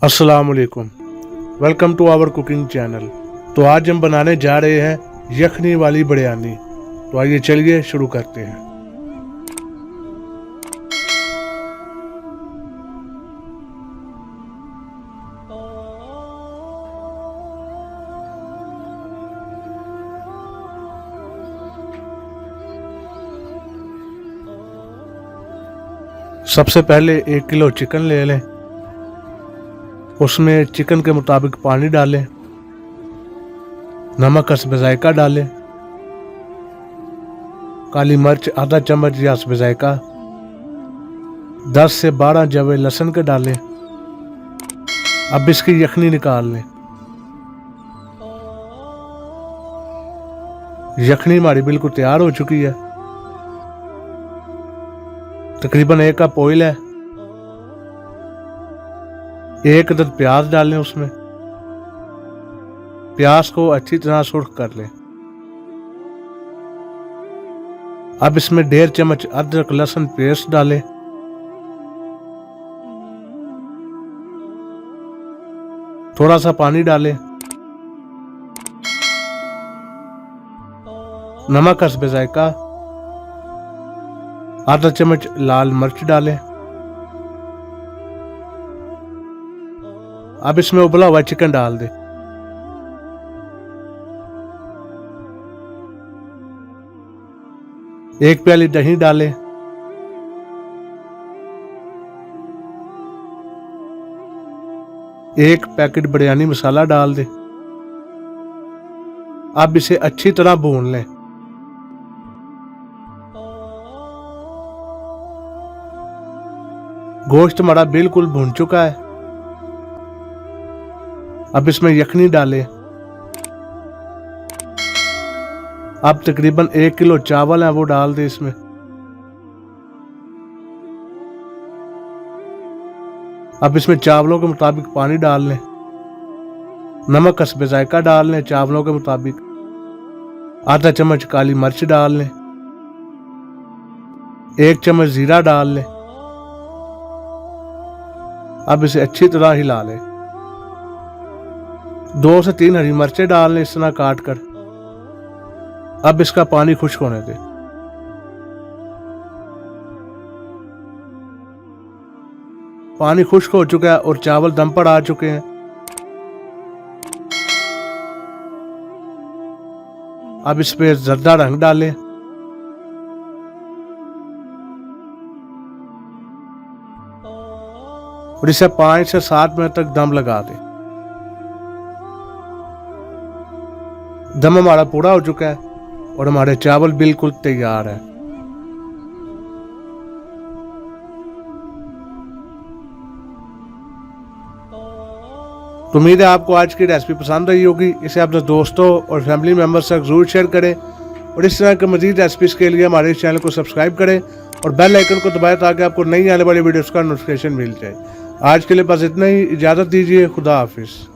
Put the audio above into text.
अस्सलाम वालेकुम, welcome to our cooking channel. तो आज हम बनाने जा रहे हैं यखनी वाली बिरयानी। तो आइए चलिए शुरू करते हैं। सबसे पहले 1 किलो चिकन ले लें। उसमें चिकन के मुताबिक पानी डालें, नमक हस्ब जायका डालें, काली मिर्च आधा चम्मच या हस्ब जायका, 10 से 12 जवे लहसुन के डालें। अब इसकी यखनी निकाल लें। यखनी हमारी बिल्कुल तैयार हो चुकी है। तकरीबन 1 कप ऑयल है। 1 अदद प्याज डालें उसमें। प्याज को अच्छी तरह सुर्ख कर लें। अब इसमें 1.5 चम्मच अदरक लहसुन पेस्ट डालें। थोड़ा सा पानी डालें। नमक हस्ब जायका, आधा चम्मच लाल मिर्च डालें। अब इसमें उबला हुआ चिकन डाल दें। एक प्याली दही डालें। एक पैकेट बिरयानी मसाला डाल दें। अब इसे अच्छी तरह भून लें। गोश्त हमारा बिल्कुल भुन चुका है। अब इसमें यखनी डालें। अब तकरीबन 1 किलो चावल है वो डाल दें इसमें। अब इसमें चावलों के मुताबिक पानी डाल लें। नमक हस्ब जायका डाल लें चावलों के मुताबिक। आधा चम्मच काली मिर्च डाल लें। 1 चम्मच जीरा डाल लें। अब इसे अच्छी तरह हिला लें। 2 से 3 हरी मिर्चें डाल लें इस तरह काट कर। अब इसका पानी खुश्क होने दें। पानी खुश्क हो चुका है और चावल दम पर आ चुके हैं। अब इस पे जर्दा रंग डालें। और इसे 5 से 7 मिनट तक दम लगा दें। दम हमारा पूरा हो चुका है और हमारे चावल बिल्कुल तैयार है। तो उम्मीद है आपको आज की रेसिपी पसंद आई होगी। इसे अपने दोस्तों और फैमिली मेम्बर्स तक जरूर शेयर करें और इस तरह के मजीद रेसिपीज के लिए हमारे चैनल को सब्सक्राइब करें और बेल आइकन को दबाएं ताकि आपको नई आने वाली वीडियोस का नोटिफिकेशन मिल जाए। आज के लिए बस इतना ही। इजाज़त दीजिए। खुदा हाफिज़।